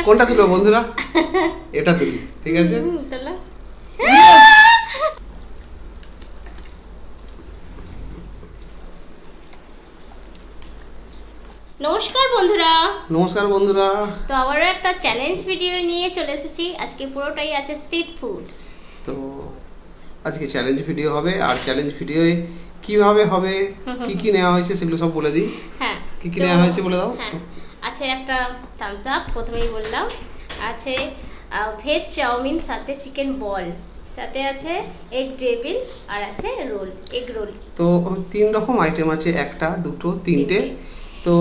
কোনটা তুলবো বন্ধুরা? এটা তুলি, ঠিক আছে? নমস্কার বন্ধুরা। নমস্কার বন্ধুরা। তো আবারও একটা চ্যালেঞ্জ ভিডিও নিয়ে চলে এসেছি। আজকে পুরোটাই আছে স্ট্রিট ফুড। তো আজকে চ্যালেঞ্জ ভিডিও হবে, আর চ্যালেঞ্জ ভিডিওয়ে কিভাবে হবে, কি কি নেওয়া হয়েছে সেগুলো সব বলে দিই। হ্যাঁ, কি কি নেওয়া হয়েছে বলে দাও। হ্যাঁ, আছে একটা থামস আপ, প্রথমেই বললাম। আছে ভেজ চাউমিন, সাথে চিকেন বল, সাথে আছে এগ টেবিল, আর আছে রোল, এগ রোল। তো তিন রকম আইটেম আছে, একটা দুটো তিনটে। তো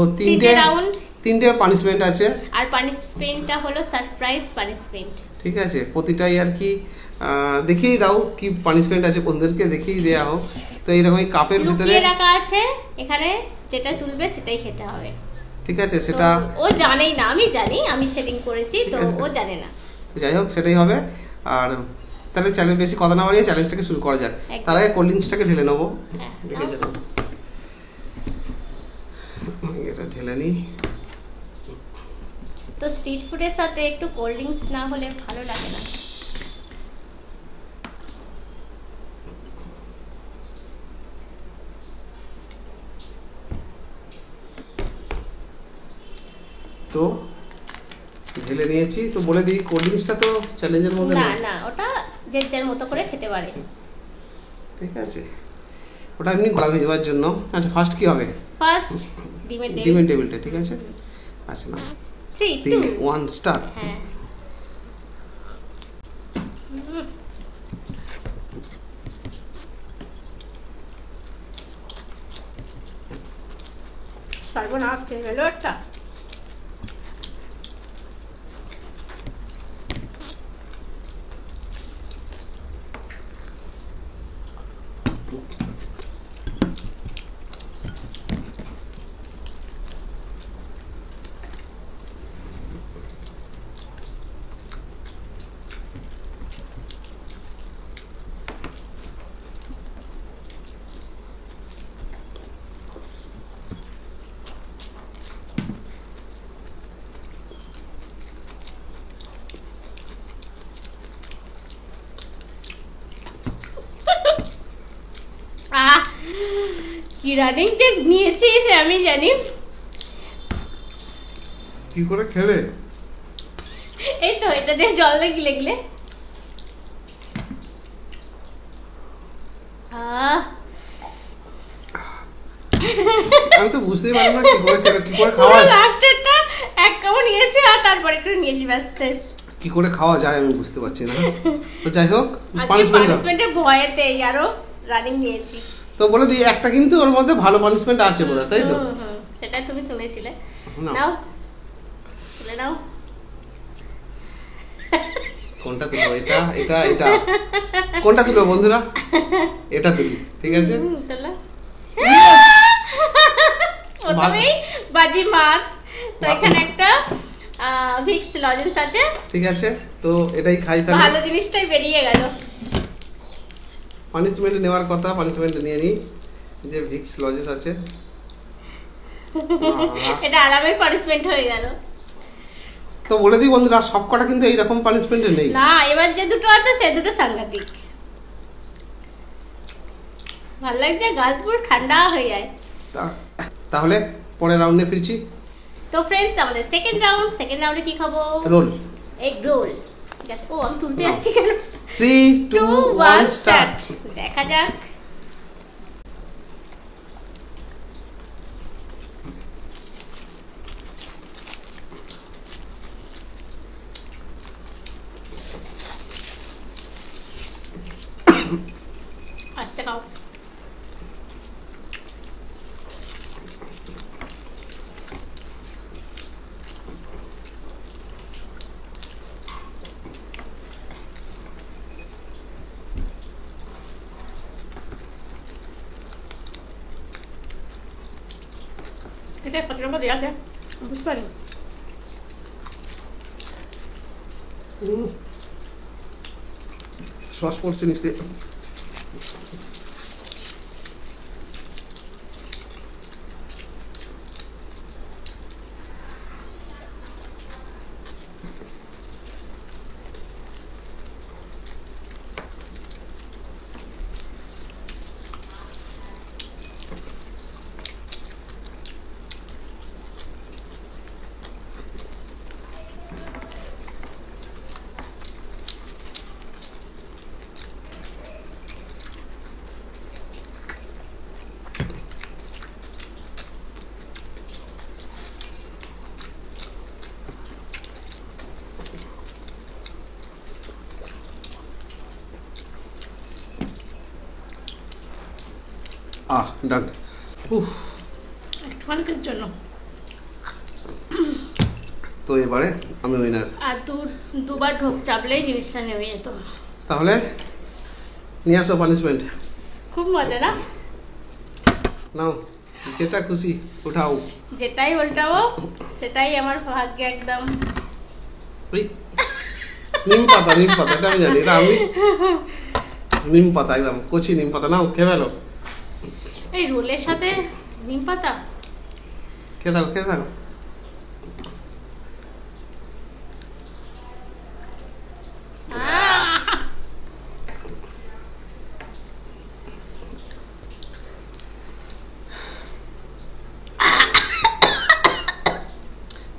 তিনটে পানিশমেন্ট আছে, আর পানিশমেন্টটা হলো সারপ্রাইজ পানিশমেন্ট। ঠিক আছে? প্রতিটাই আর কি দেখিয়ে দাও কি পানিশমেন্ট আছে, বন্ধুদেরকে দেখিয়ে দেওয়া হোক। তো এইরকম কাপের ভিতরে রাখা আছে, এখানে যেটা তুলবে সেটাই খেতে হবে, ঠিক আছে? সেটা ও জানেই না, আমি জানি, আমি সেটিং করেছি, তো ও জানে না। যাই হোক, সেটাই হবে। আর তাহলে চ্যালেঞ্জ, বেশি কথা না বাড়িয়ে চ্যালেঞ্জটাকে শুরু করা যাক। তার আগে কোল্ড ড্রিঙ্কসটাকে ঢেলে নেবো। এটা ঢেলে নিই। তো স্ট্রিট ফুডের সাথে একটু কোল্ড ড্রিঙ্কস না হলে ভালো লাগে না। তো ঢেলে নিয়েছি। তো বলে দিই, কোল্ড ড্রিঙ্কসটা তো চ্যালেঞ্জের মধ্যে না না, ওটা যে যার মতো করে খেতে পারে, ঠিক আছে? ওটা এমনি গলা ভেজাবার জন্য। আচ্ছা, ফার্স্ট কি হবে? ফার্স্ট ডিমের টেবিলটা, ঠিক আছে? আচ্ছা, না 3 2 1 স্টার্ট। হ্যাঁ, সর্বনাশ খেয়ে গেল একটা। কি রানিং যে নিয়েছি আমি জানি। কি করে খেলে? এই তো, এটা দিয়ে জল লাগলে গেলে। আমি তো বুঝতেই পারলাম না কি করে খেলে, কি করে খাওয়া যায়। লাস্টেরটা এক কামড় নিয়েছি, আর তারপর একটু নিয়েছি, ব্যাস শেষ। কি করে খাওয়া যায় আমি বুঝতে পারছি না। তো যাই হোক, পানিশমেন্টের ভয়েতে আরো রানিং নিয়েছি। তো বলে দিই, একটা কিন্তু ওর মধ্যে ভালো পানিশমেন্ট আছে বোধহয়, তাই তো? সেটা তুমি শুনেছিলে। নাও, তুলে নাও। কোনটা তুলবো? এটা এটা এটা কোনটা তুলবো বন্ধুরা? এটা তুলি, ঠিক আছে? তোলা। প্রথমেই বাজি মার। তো এখানে একটা ভিক্স লজেন্স আছে, ঠিক আছে? তো এটাই খাই তাহলে। ভালো জিনিসটাই বেরিয়ে গেল। পানিশমেন্ট নেওয়ার কথা, পানিশমেন্ট নিয়ে নি, যে ভিক্স লজেন্স আছে। এটা আরামের পানিশমেন্ট হয়ে গেল। তো বলে দিই বন্ধুরা, সবকটা কিন্তু এইরকম পানিশমেন্ট নেই। না, এবার যে দুটো আছে সে দুটো সাংঘাতিক। ভালো লাগছে, গাল পুরো ঠান্ডা হয়ে যায়। তাহলে পরের রাউন্ডে ফিরছি। তো ফ্রেন্ডস, আমাদের সেকেন্ড রাউন্ডে কি খাবো? Roll, egg roll. ঠিক আছে? ও, আমি তুলতে যাচ্ছি কেন? 3 2 1 স্টার্ট। দেখা যাক। আস্তে খাও। এটা কত নম্বর দেওয়া আছে বুঝতে পারি। সস পড়ছে নিশ্চয়ই। ডান। উফ, একটুখানির জন্য। তো এবারে আমি উইনার। আর দুবার ঢোক চাপলেই জিনিসটা নেমে যেত। তাহলে নিয়ে আসো পানিশমেন্ট। খুব মজা না? নাও, যেটা খুশি উঠাও। যেটাই উল্টাবো সেটাই আমার ভাগ্যে একদম। নিম পাতা, নিম পাতা, এটা আমি জানি, এটা আমি নিম পাতা, একদম কচি নিম পাতা। নাও খেয়ে ফেলো। এই রোলের সাথে নিম পাতা খেয়ে থাকো, খেয়ে থাকো।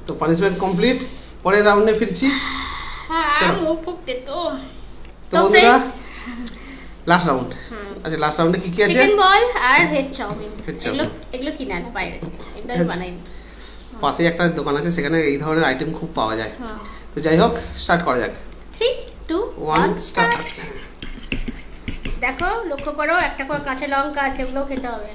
তো পানিশমেন্ট কমপ্লিট, পরের রাউন্ডে ফিরছি। চলো। মুখ ফুকতে তো। তো বন্ধুরা, লাস্ট রাউন্ড। আচ্ছা, লাস্ট রাউন্ডে কি কি আছে? চিকেন বল আর ভেজ চাউমিন। Veg chowmein. এগুলো কিনে আনা বাইরে, এগুলো আমি বানাইনি। পাশে একটা দোকান আছে, সেখানে এই ধরনের আইটেম খুব পাওয়া যায়। হ্যাঁ। তো যাই হোক, স্টার্ট করা যাক। 3, 2, 1 1 স্টার্ট। দেখো, লক্ষ্য করো, একটা করে কাঁচা লঙ্কা আছে, ওগুলো খেতে হবে।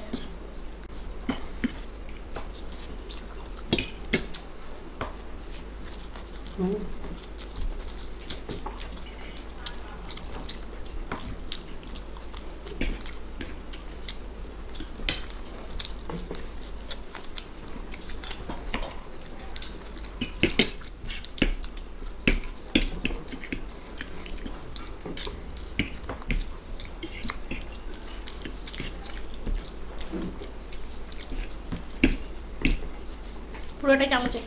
পুরোটাই চামচে।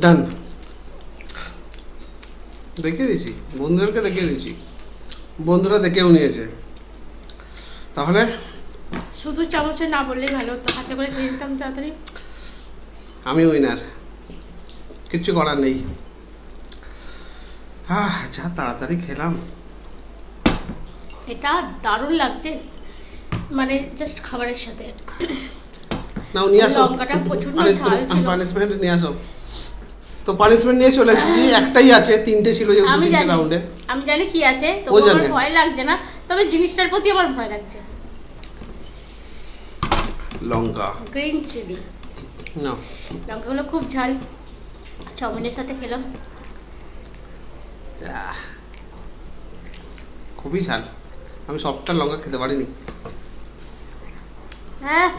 ডান। দেখিয়ে দিয়েছি, বন্ধুদেরকে দেখিয়ে দিয়েছি, বন্ধুরা দেখেও নিয়েছে। তাহলে শুধু চামচে না বললেই ভালো হতো, হাতে করে খেয়ে নিতাম তাড়াতাড়ি। আমি উইনার, কিচ্ছু করার নেই। যা তাড়াতাড়ি খেলাম। এটা দারুণ লাগছে, মানে জাস্ট খাবারের সাথে। নাও নিয়ে আসো, লঙ্কাটা প্রচন্ড ঝাল ছিল। পানিশমেন্ট নিয়ে আসো। তো পানিশমেন্ট নিয়ে চলে এসেছি, একটাই আছে, তিনটে ছিল যেহেতু তিনটে রাউন্ডে। আমি জানি কি আছে, তো ও জানে। আমার ভয় লাগছে না, তবে জিনিসটার প্রতি আমার ভয় লাগছে। লঙ্কা, গ্রিন চিলি। না লঙ্কাগুলো খুব ঝাল, চাউমিনের সাথে খেলাম। খুবই ঝাল, আমি সবটা লঙ্কা খেতে পারিনি। হ্যাঁ,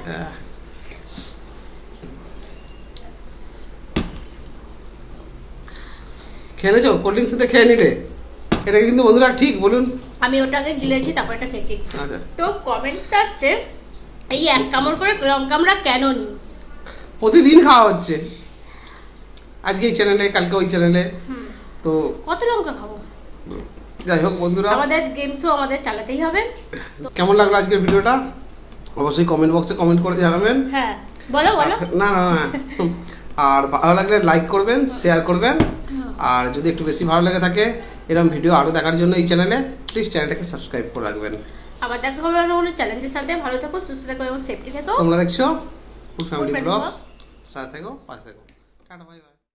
খেয়ে নিয়েছো? কোল্ড ড্রিঙ্কস সাথে খেয়ে নিলে, এটা কিন্তু বন্ধুরা ঠিক বলুন। আমি ওটাকে গিলেছি, তারপর এটা খেয়েছি। আচ্ছা, তো কমেন্টস আসছে, এই এক কামড় করে লঙ্কা আমরা কেন নিই? প্রতিদিন খাওয়া হচ্ছে। আজকে এই চ্যানেলে, কালকে ওই চ্যানেলে। তো কত লঙ্কা খাবো? যাই হোক বন্ধুরা, আমাদের গেম শো আমাদের চালাতেই হবে। কেমন লাগলো আজকের ভিডিওটা অবশ্যই কমেন্ট বক্সে কমেন্ট করে জানাবেন। হ্যাঁ বলো বলো। না না না আর ভালো লাগলে লাইক করবেন, শেয়ার করবেন, আর যদি একটু বেশি ভালো লেগে থাকে এরকম ভিডিও আরও দেখার জন্য এই চ্যানেলে প্লিজ চ্যানেলটাকে সাবস্ক্রাইব করে রাখবেন। আবার দেখা হবে অন্য চ্যালেঞ্জের সাথে। ভালো থাকো, সুস্থ থাকো এবং সেফটি থাকো। তোমরা দেখছো ফুড ফ্যামিলি ব্লগস, সাথে থেকো, পাশে থেকো। Tata bye bye.